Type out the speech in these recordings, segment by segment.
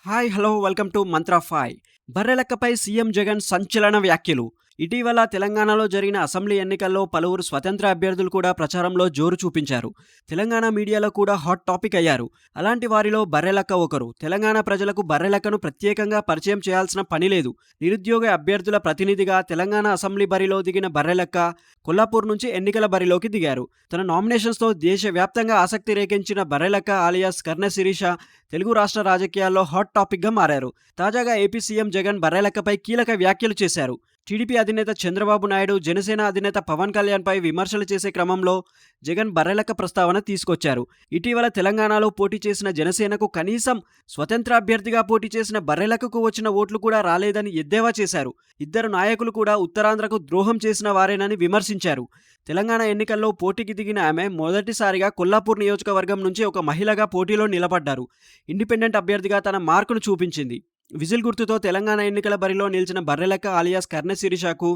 Hi hello welcome to Mantra five. బర్రెలక్కపై CM Jagan సంచలన వ్యాఖ్యలు. ఇటీవల తెలంగాణలో జరిగిన అసెంబ్లీ ఎన్నికల్లో పలువురు స్వతంత్ర అభ్యర్థులు కూడా ప్రచారంలో జోరు చూపించారు. తెలంగాణ మీడియాలో కూడా హాట్ టాపిక్ అయ్యారు. అలాంటి వారిలో బర్రెలక్క ఒకరు. తెలంగాణ ప్రజలకు బర్రెలక్కను ప్రత్యేకంగా పరిచయం చేయాల్సిన పని లేదు. నిరుద్యోగ అభ్యర్థుల ప్రతినిధిగా తెలంగాణ అసెంబ్లీ బరిలో దిగిన బర్రెలక్క కొల్లాపూర్ నుంచి ఎన్నికల బరిలోకి దిగారు. తన నామినేషన్స్తో దేశవ్యాప్తంగా ఆసక్తి రేకెంచిన బర్రెలక్క ఆలియాస్ కర్ణ శిరీష తెలుగు రాష్ట్ర రాజకీయాల్లో హాట్ టాపిక్గా మారారు. తాజాగా ఏపీ సీఎం జగన్ బర్రెలక్కపై కీలక వ్యాఖ్యలు చేశారు. టీడీపీ అధినేత చంద్రబాబు నాయుడు, జనసేన అధినేత పవన్ కళ్యాణ్పై విమర్శలు చేసే క్రమంలో జగన్ బర్రెలక్క ప్రస్తావన తీసుకొచ్చారు. ఇటీవల తెలంగాణలో పోటీ చేసిన జనసేనకు కనీసం స్వతంత్ర అభ్యర్థిగా పోటీ చేసిన బర్రెలక్కకు వచ్చిన ఓట్లు కూడా రాలేదని ఎద్దేవా చేశారు. ఇద్దరు నాయకులు కూడా ఉత్తరాంధ్రకు ద్రోహం చేసిన వారేనని విమర్శించారు. తెలంగాణ ఎన్నికల్లో పోటీకి దిగిన ఆమె మొదటిసారిగా కొల్లాపూర్ నియోజకవర్గం నుంచి ఒక మహిళగా పోటీలో నిలబడ్డారు. ఇండిపెండెంట్ అభ్యర్థిగా తన మార్కును చూపించింది. విజిల్ గుర్తుతో తెలంగాణ ఎన్నికల బరిలో నిలిచిన బర్రెలక్క ఆలియాస్ కర్ణ శిరీషకు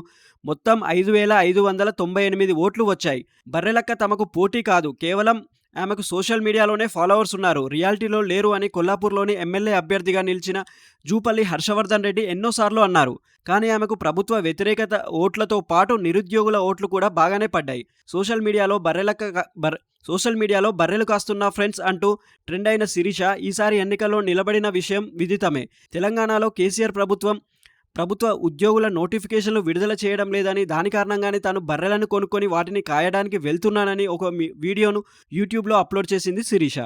మొత్తం 5,598 ఓట్లు వచ్చాయి. బర్రెలక్క తమకు పోటీ కాదు, కేవలం ఆమెకు సోషల్ మీడియాలోనే ఫాలోవర్స్ ఉన్నారు, రియాలిటీలో లేరు అని కొల్లాపూర్లోని ఎమ్మెల్యే అభ్యర్థిగా నిలిచిన జూపల్లి హర్షవర్ధన్ రెడ్డి ఎన్నోసార్లు అన్నారు. కానీ ఆమెకు ప్రభుత్వ వ్యతిరేకత ఓట్లతో పాటు నిరుద్యోగుల ఓట్లు కూడా బాగానే పడ్డాయి. సోషల్ మీడియాలో బర్రెలు కాస్తున్న ఫ్రెండ్స్ అంటూ ట్రెండ్ అయిన శిరీష ఈసారి ఎన్నికల్లో నిలబడిన విషయం విదితమే. తెలంగాణలో కేసీఆర్ ప్రభుత్వ ఉద్యోగుల నోటిఫికేషన్లు విడుదల చేయడం లేదని, దాని కారణంగానే తాను బర్రెలను కొనుక్కొని వాటిని కాయడానికి వెళ్తున్నానని ఒక వీడియోను యూట్యూబ్లో అప్లోడ్ చేసింది శిరీష.